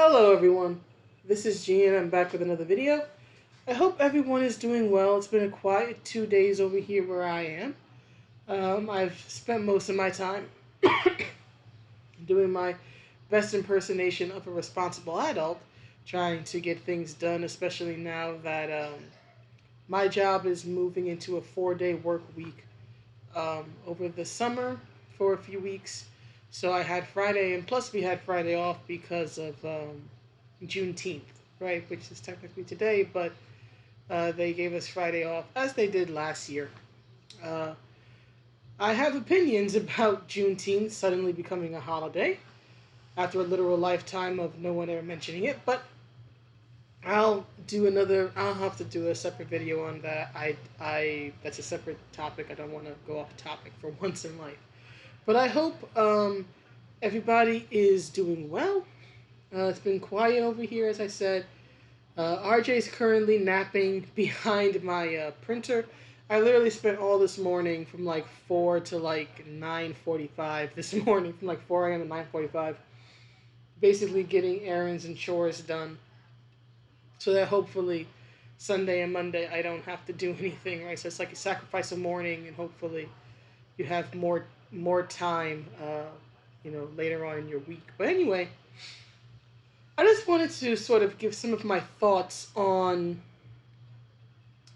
Hello everyone, this is G and I'm back with another video. I hope everyone is doing well. It's been a quiet 2 days over here where I am. I've spent most of my time doing my best impersonation of a responsible adult, trying to get things done, especially now that my job is moving into a 4-day work week over the summer for a few weeks. So I had Friday, and plus we had Friday off because of Juneteenth, right? Which is technically today, but they gave us Friday off as they did last year. Uh, I have opinions about Juneteenth suddenly becoming a holiday after a literal lifetime of no one ever mentioning it, but I'll have to do a separate video on that. That's a separate topic. I don't want to go off topic for once in life. But I hope everybody is doing well. It's been quiet over here, as I said. RJ's currently napping behind my printer. I literally spent all this morning from like 4 to like 9:45 this morning, from like 4 a.m. to 9:45, basically getting errands and chores done so that hopefully Sunday and Monday I don't have to do anything, right? So it's like you sacrifice a morning and hopefully you have more time, later on in your week. But anyway, I just wanted to sort of give some of my thoughts on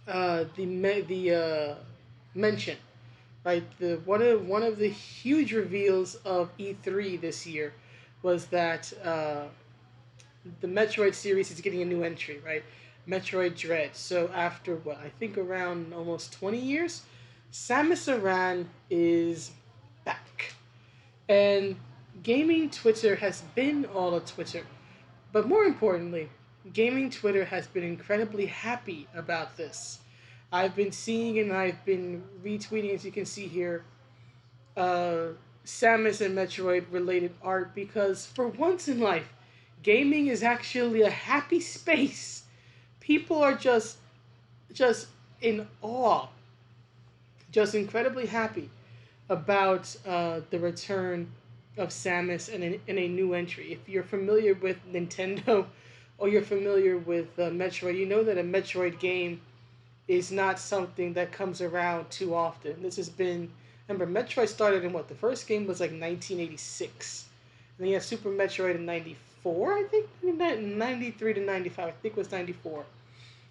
the mention, right? The one of the huge reveals of E3 this year was that the Metroid series is getting a new entry, right? Metroid Dread. So after what I think around almost 20 years, Samus Aran is back. And gaming Twitter has been all a Twitter. But more importantly, gaming Twitter has been incredibly happy about this. I've been seeing and I've been retweeting, as you can see here, uh, Samus and Metroid related art because for once in life, gaming is actually a happy space. People are just in awe, just incredibly happy about the return of Samus and a new entry. If you're familiar with Nintendo or you're familiar with Metroid, you know that a Metroid game is not something that comes around too often. This has been, remember, Metroid started in what? The first game was like 1986. And then you had Super Metroid in 94, I think? 93 to 95, I think it was 94.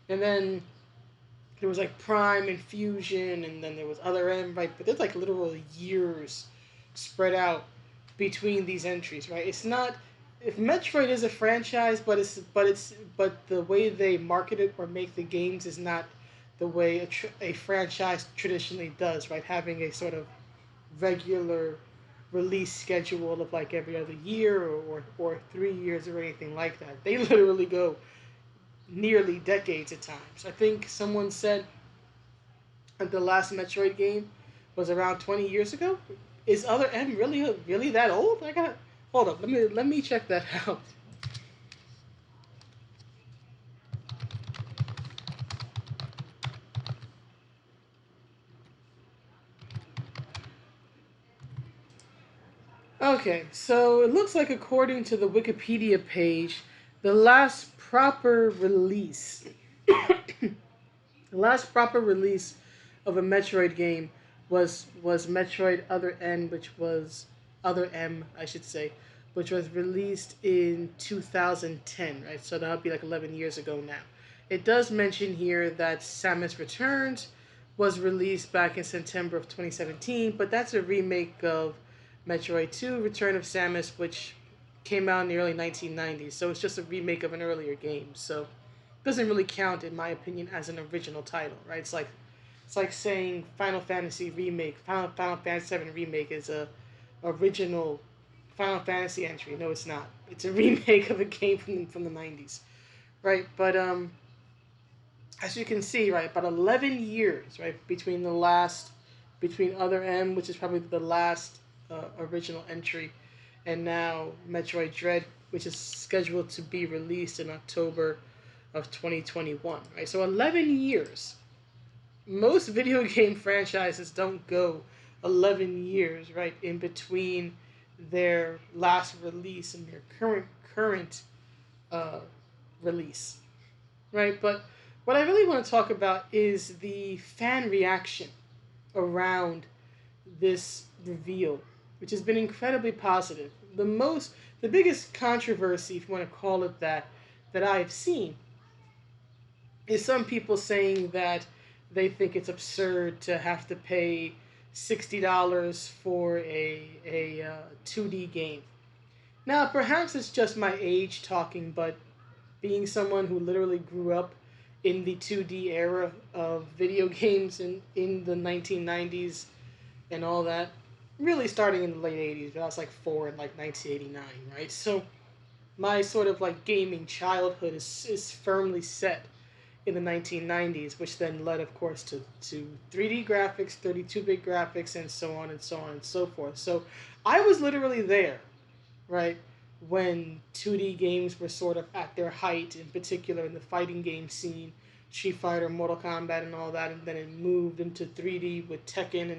And then there was like Prime and Fusion, and then there was Other M, right? But there's like literal years spread out between these entries, right? It's not, if Metroid is a franchise, but the way they market it or make the games is not the way a franchise traditionally does, right? Having a sort of regular release schedule of like every other year or 3 years or anything like that. They literally go nearly decades at times. I think someone said that the last Metroid game was around 20 years ago. Is Other M really that old? I got hold up. Let me check that out. Okay, so it looks like according to the Wikipedia page, the last proper release, the last proper release of a Metroid game was Metroid Other N, which was Other M, I should say, which was released in 2010, right? So that would be like 11 years ago now. It does mention here that Samus Returns was released back in September of 2017, but that's a remake of Metroid 2 Return of Samus, which came out in the early 1990s. So it's just a remake of an earlier game. So it doesn't really count, in my opinion, as an original title, right? It's like saying Final Fantasy 7 remake is a original Final Fantasy entry. No, it's not. It's a remake of a game from the 90s, right? But as you can see, right, about 11 years, right, between Other M, which is probably the last original entry, and now Metroid Dread, which is scheduled to be released in October of 2021, right? So 11 years. Most video game franchises don't go 11 years, right, in between their last release and their current uh, release, right? But what I really want to talk about is the fan reaction around this reveal, which has been incredibly positive. The biggest controversy, if you want to call it that, that I've seen is some people saying that they think it's absurd to have to pay $60 for a 2D game. Now, perhaps it's just my age talking, but being someone who literally grew up in the 2D era of video games in the 1990s and all that, really starting in the late 80s, but I was like 4 in like 1989, right? So my sort of like gaming childhood is firmly set in the 1990s, which then led, of course, to 3D graphics, 32-bit graphics, and so on and so on and so forth. So I was literally there, right, when 2D games were sort of at their height, in particular in the fighting game scene, Street Fighter, Mortal Kombat, and all that, and then it moved into 3D with Tekken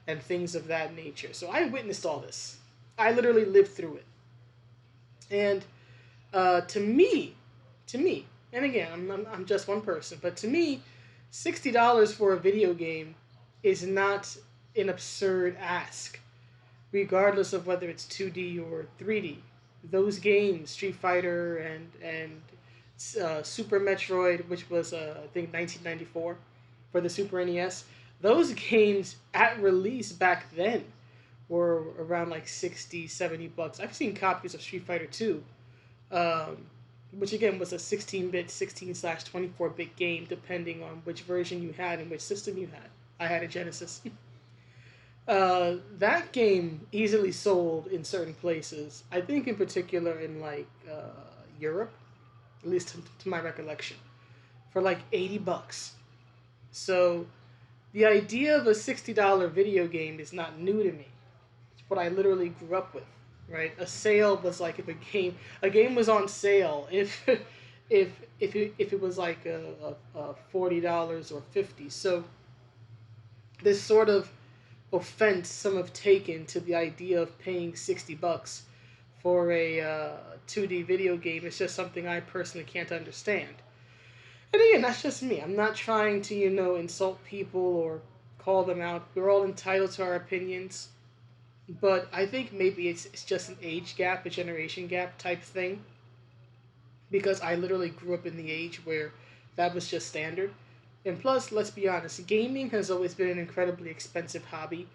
and things of that nature. So I witnessed all this. I literally lived through it. And to me, and again, I'm just one person, but to me, $60 for a video game is not an absurd ask, regardless of whether it's 2D or 3D. Those games, Street Fighter and Super Metroid, which was I think 1994 for the Super NES, those games at release back then were around like 60, $70. I've seen copies of Street Fighter 2, um, which again was a 16-bit, 16/24-bit game, depending on which version you had and which system you had. I had a Genesis. That game easily sold in certain places. I think in particular in like Europe, at least to my recollection, for like $80. So the idea of a $60 video game is not new to me. It's what I literally grew up with. Right, a sale was like if a game was on sale if it was like a $40 or 50. So this sort of offense some have taken to the idea of paying $60 for a 2D video game is just something I personally can't understand. And again, that's just me. I'm not trying to insult people or call them out. We're all entitled to our opinions. But I think maybe it's just an age gap, a generation gap type thing. Because I literally grew up in the age where that was just standard. And plus, let's be honest, gaming has always been an incredibly expensive hobby.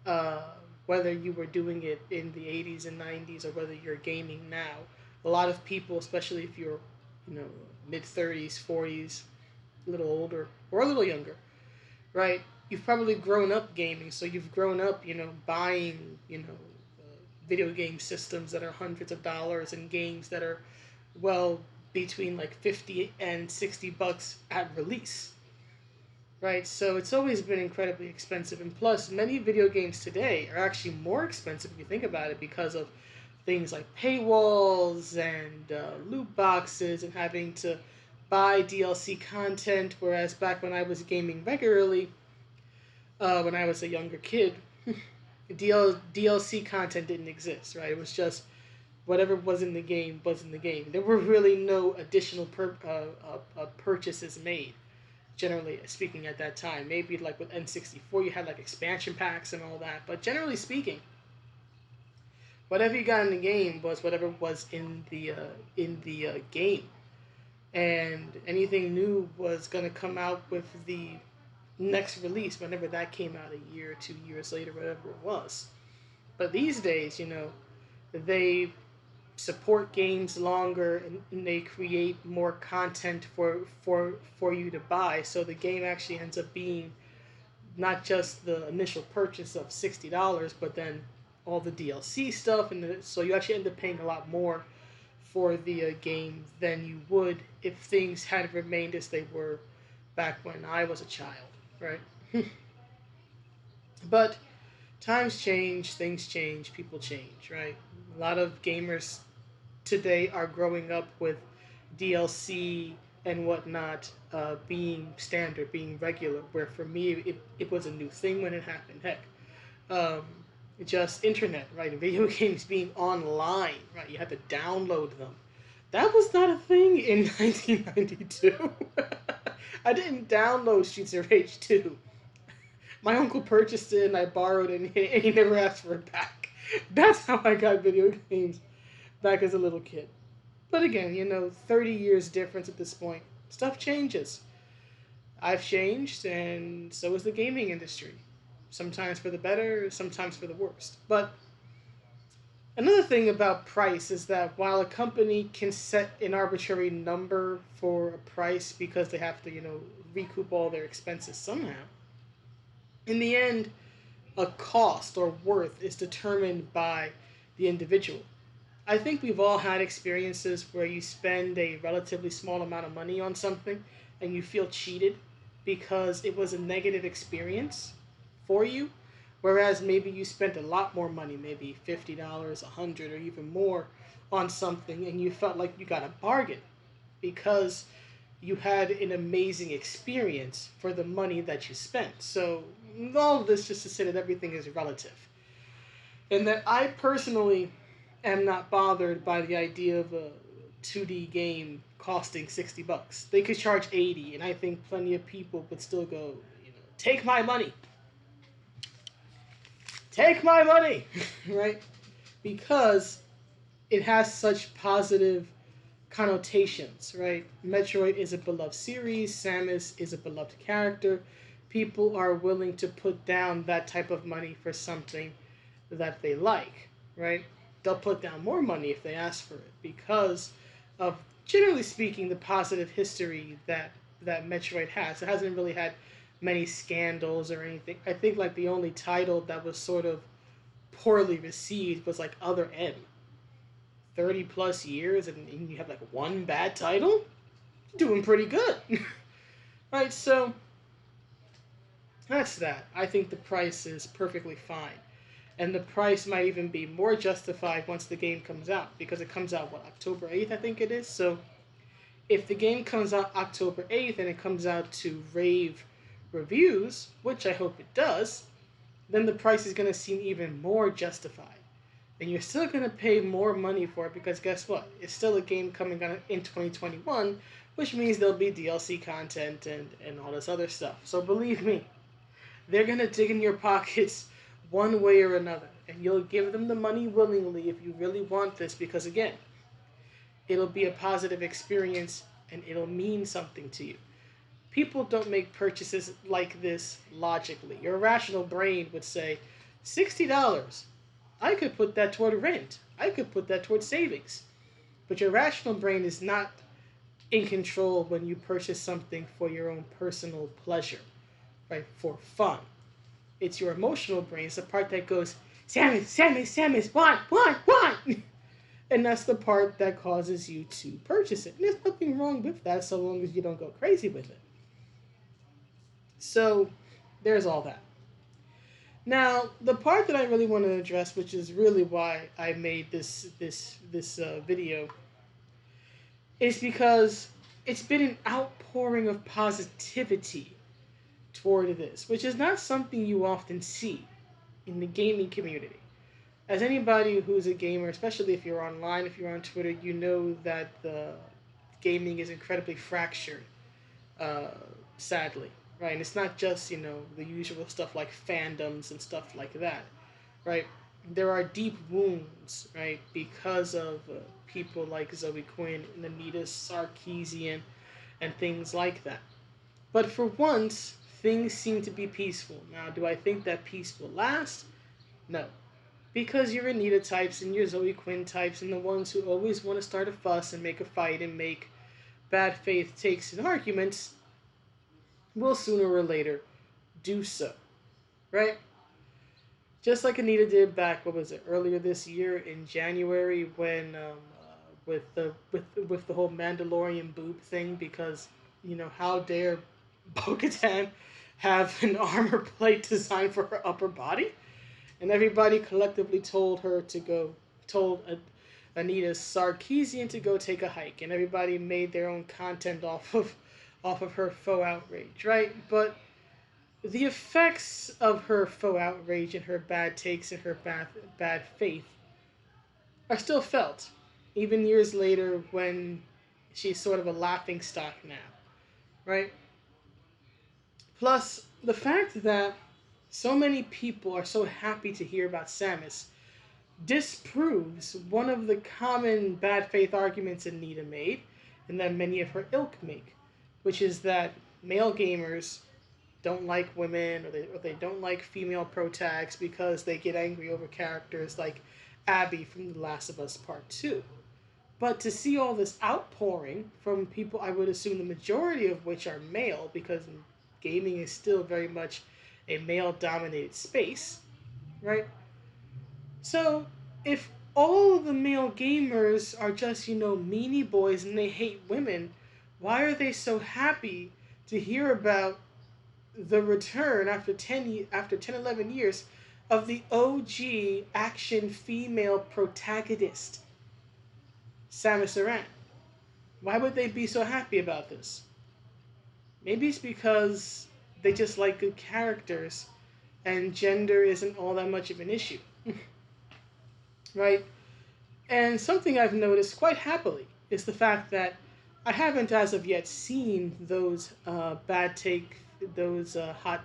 Uh, Whether you were doing it in the 80s and 90s or whether you're gaming now. A lot of people, especially if you're, mid 30s, 40s, a little older, or a little younger, right? You've probably grown up gaming, so you've grown up, buying, video game systems that are hundreds of dollars and games that are, well, between like 50 and $60 at release, right? So it's always been incredibly expensive, and plus, many video games today are actually more expensive if you think about it because of things like paywalls and loot boxes and having to buy DLC content. Whereas back when I was gaming regularly, when I was a younger kid, DLC content didn't exist, right? It was just whatever was in the game was in the game. There were really no additional purchases made, generally speaking, at that time. Maybe like with N64, you had like expansion packs and all that, but generally speaking, whatever you got in the game was whatever was in the game, and anything new was gonna come out with the next release whenever that came out a year, 2 years later, whatever it was. But these days, they support games longer and they create more content for you to buy. So the game actually ends up being not just the initial purchase of $60, but then all the DLC stuff, and so you actually end up paying a lot more for the game than you would if things had remained as they were back when I was a child, right? But times change, things change, people change, right? A lot of gamers today are growing up with DLC and whatnot being standard, being regular, where for me it was a new thing when it happened. Heck, um, just internet, right? Video games being online, right? You had to download them. That was not a thing in 1992. I didn't download Streets of Rage 2. My uncle purchased it and I borrowed it and he never asked for it back. That's how I got video games back as a little kid. But again, 30 years difference at this point. Stuff changes. I've changed, and so is the gaming industry. Sometimes for the better, sometimes for the worst. But another thing about price is that while a company can set an arbitrary number for a price because they have to, recoup all their expenses somehow, in the end, a cost or worth is determined by the individual. I think we've all had experiences where you spend a relatively small amount of money on something and you feel cheated because it was a negative experience for you, whereas maybe you spent a lot more money, maybe $50, 100 or even more on something and you felt like you got a bargain because you had an amazing experience for the money that you spent. So all of this just to say that everything is relative. And that I personally am not bothered by the idea of a 2D game costing $60. They could charge 80, and I think plenty of people would still go, take my money. Take my money, right? Because it has such positive connotations, right? Metroid is a beloved series, Samus is a beloved character. People are willing to put down that type of money for something that they like, right? They'll put down more money if they ask for it because of, generally speaking, the positive history that Metroid has. It hasn't really had many scandals or anything. I think like the only title that was sort of poorly received was like Other M. 30 plus years and you have like one bad title? Doing pretty good. Right, so that's that. I think the price is perfectly fine. And the price might even be more justified once the game comes out because it comes out, what, October 8th, I think it is? So if the game comes out October 8th and it comes out to rave reviews, which I hope it does, then the price is going to seem even more justified. And you're still going to pay more money for it because guess what? It's still a game coming out in 2021, which means there'll be DLC content and all this other stuff. So believe me, they're going to dig in your pockets one way or another. And you'll give them the money willingly if you really want this because, again, it'll be a positive experience and it'll mean something to you. People don't make purchases like this logically. Your rational brain would say, $60. I could put that toward rent. I could put that toward savings. But your rational brain is not in control when you purchase something for your own personal pleasure, right? For fun. It's your emotional brain. It's the part that goes, Samus, Samus, Samus, why? And that's the part that causes you to purchase it. And there's nothing wrong with that so long as you don't go crazy with it. So there's all that. Now, the part that I really want to address, which is really why I made this video, is because it's been an outpouring of positivity toward this, which is not something you often see in the gaming community. As anybody who's a gamer, especially if you're online, if you're on Twitter, you know that the gaming is incredibly fractured, uh, sadly, right? And it's not just, the usual stuff like fandoms and stuff like that, right? There are deep wounds, right, because of people like Zoe Quinn and Anita Sarkeesian and things like that. But for once, things seem to be peaceful. Now, do I think that peace will last? No. Because your Anita types and your Zoe Quinn types and the ones who always want to start a fuss and make a fight and make bad faith takes and arguments will sooner or later do so, right? Just like Anita did back, what was it, earlier this year in January when with the whole Mandalorian boob thing, because how dare Bo-Katan have an armor plate designed for her upper body, and everybody collectively told Anita Sarkeesian to go take a hike, and everybody made their own content off of her faux outrage, right? But the effects of her faux outrage and her bad takes and her bad faith are still felt. even years later when she's sort of a laughing stock now, right? Plus, the fact that so many people are so happy to hear about Samus disproves one of the common bad faith arguments that Nita made, and that many of her ilk make, which is that male gamers don't like women, or they don't like female protags because they get angry over characters like Abby from The Last of Us Part 2. But to see all this outpouring from people, I would assume the majority of which are male, because gaming is still very much a male dominated space, right? So if all of the male gamers are just, meanie boys and they hate women, why are they so happy to hear about the return after 10 11 years of the OG action female protagonist, Samus Aran? Why would they be so happy about this? Maybe it's because they just like good characters and gender isn't all that much of an issue, right? And something I've noticed quite happily is the fact that I haven't as of yet seen those hot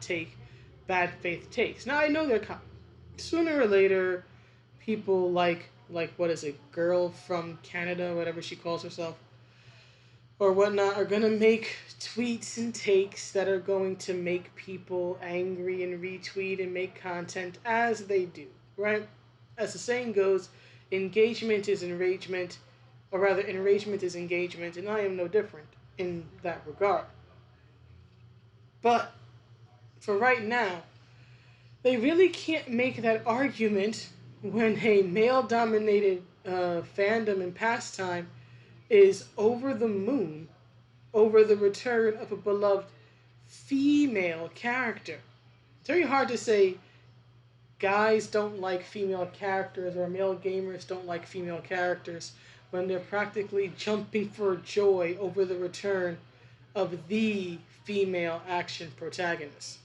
take, bad faith takes. Now I know they're coming. Sooner or later, people like what is it, girl from Canada, whatever she calls herself, or whatnot, are gonna make tweets and takes that are going to make people angry and retweet and make content as they do, right? As the saying goes, engagement is enragement, or rather, enragement is engagement, and I am no different in that regard. But for right now, they really can't make that argument when a male dominated fandom and pastime is over the moon over the return of a beloved female character. It's very hard to say guys don't like female characters or male gamers don't like female characters when they're practically jumping for joy over the return of the female action protagonist.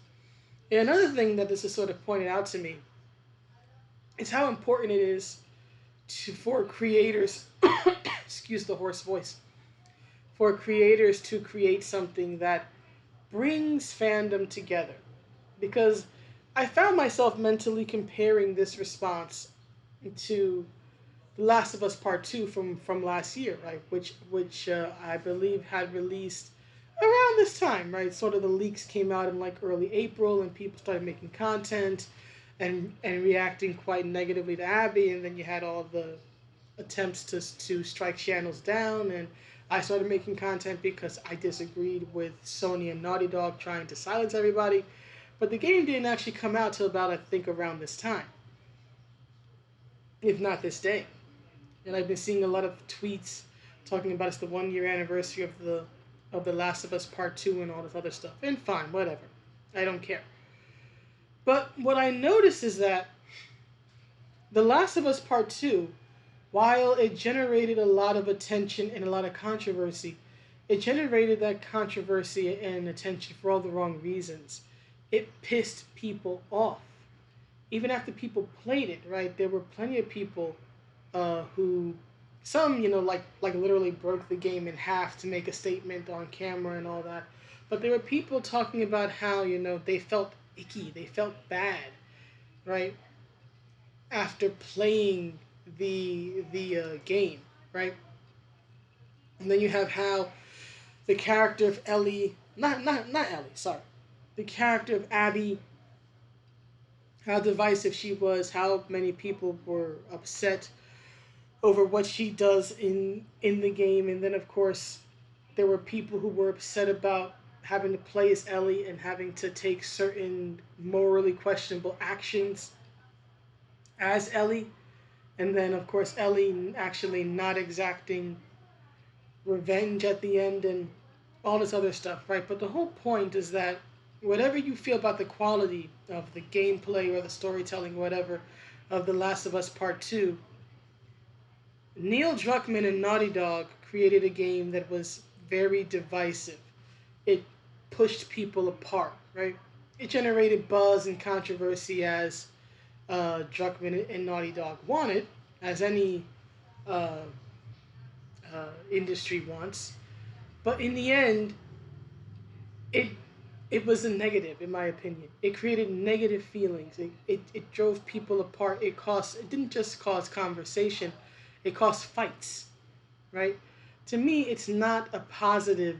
And another thing that this has sort of pointed out to me is how important it is for creators, excuse the hoarse voice, for creators to create something that brings fandom together. Because I found myself mentally comparing this response to The Last of Us Part 2 from last year, right? Which I believe had released around this time, right? Sort of the leaks came out in like early April, and people started making content and reacting quite negatively to Abby, and then you had all the attempts to strike channels down, and I started making content because I disagreed with Sony and Naughty Dog trying to silence everybody. But the game didn't actually come out till about, I think, around this time, if not this day. And I've been seeing a lot of tweets talking about it's the 1 year anniversary of the Last of Us Part 2 and all this other stuff. And fine, whatever. I don't care. But what I noticed is that The Last of Us Part 2, while it generated a lot of attention and a lot of controversy, it generated that controversy and attention for all the wrong reasons. It pissed people off. Even after people played it, right? There were plenty of people who, some, like literally broke the game in half to make a statement on camera and all that. But there were people talking about how, they felt icky, they felt bad, right? After playing the game, right? And then you have how the character of Ellie, not Ellie, sorry, the character of Abby, how divisive she was, how many people were upset over what she does in the game, and then of course there were people who were upset about having to play as Ellie and having to take certain morally questionable actions as Ellie, and then of course Ellie actually not exacting revenge at the end and all this other stuff, right? But the whole point is that whatever you feel about the quality of the gameplay or the storytelling, whatever, of The Last of Us Part 2, Neil Druckmann and Naughty Dog created a game that was very divisive. It pushed people apart, right? It generated buzz and controversy as Druckmann and Naughty Dog wanted, as any uh, industry wants. But in the end, it it was a negative, in my opinion. It created negative feelings. It drove people apart. It didn't just cause conversation, it caused fights, right? To me, it's not a positive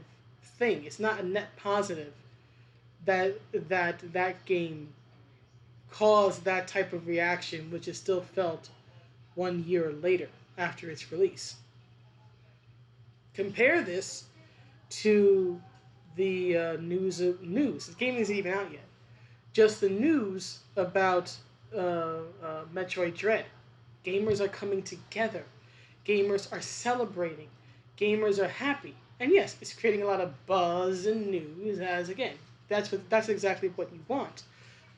thing. It's not a net positive that that game caused that type of reaction, which is still felt 1 year later after its release. Compare this to the news. The game isn't even out yet. Just the news about Metroid Dread. Gamers are coming together. Gamers are celebrating. Gamers are happy. And yes, it's creating a lot of buzz and news. As again, that's exactly what you want.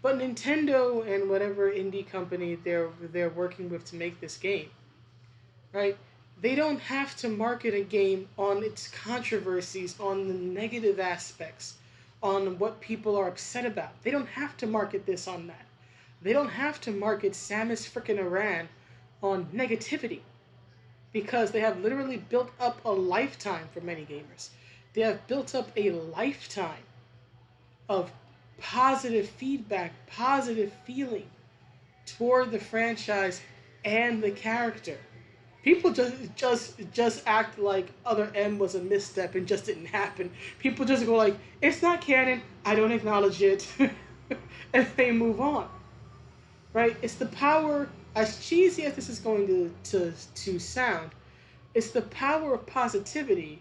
But Nintendo and whatever indie company they're working with to make this game, right? They don't have to market a game on its controversies, on the negative aspects, on what people are upset about. They don't have to market this on that. They don't have to market Samus frickin' Aran on negativity because they have literally built up a lifetime for many gamers. They have built up a lifetime of positive feedback, positive feeling toward the franchise and the character. People just act like Other M was a misstep and just didn't happen. People just go like, it's not canon, I don't acknowledge it, and they move on. Right? It's the power, as cheesy as this is going to sound, it's the power of positivity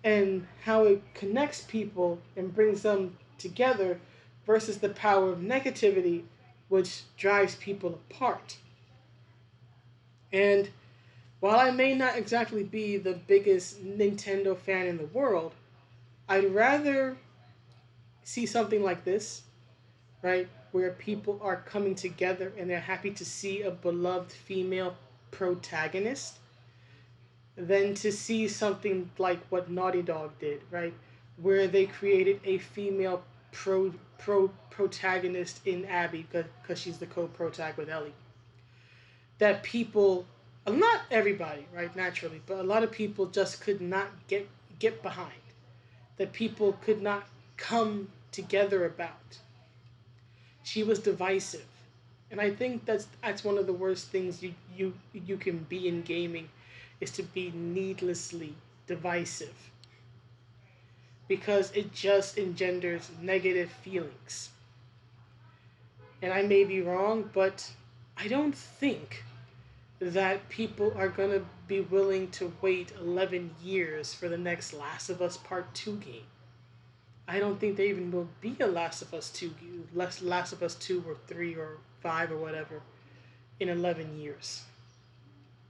and how it connects people and brings them together versus the power of negativity, which drives people apart. And while I may not exactly be the biggest Nintendo fan in the world, I'd rather see something like this, right? Where people are coming together and they're happy to see a beloved female protagonist than to see something like what Naughty Dog did, right? Where they created a female protagonist in Abby because she's the co-protag with Ellie. That people, not everybody, right, naturally, but a lot of people just could not get behind. That people could not come together about. She was divisive. And I think that's one of the worst things you can be in gaming is to be needlessly divisive because it just engenders negative feelings. And I may be wrong, but I don't think that people are going to be willing to wait 11 years for the next Last of Us Part 2 game. I don't think there even will be a Last of Us 2, Last of Us 2 or 3 or 5 or whatever in 11 years.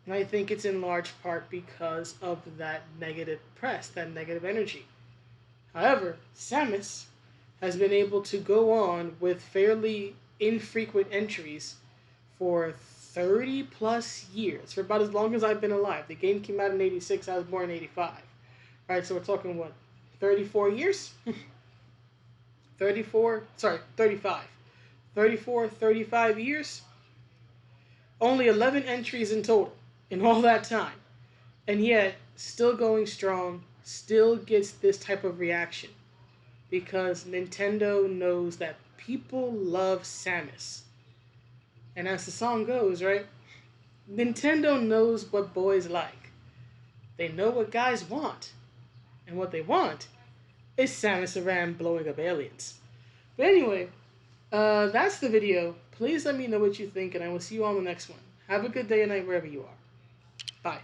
And I think it's in large part because of that negative press, that negative energy. However, Samus has been able to go on with fairly infrequent entries for 30 plus years, for about as long as I've been alive. The game came out in 86, I was born in 85. Right, so we're talking what, 34 years? 34, sorry, 35. 34, 35 years? Only 11 entries in total in all that time. And yet, still going strong, still gets this type of reaction. Because Nintendo knows that people love Samus. And as the song goes, right? Nintendo knows what boys like. They know what guys want. And what they want is Samus Aran blowing up aliens. But anyway, that's the video. Please let me know what you think, and I will see you on the next one. Have a good day and night wherever you are. Bye.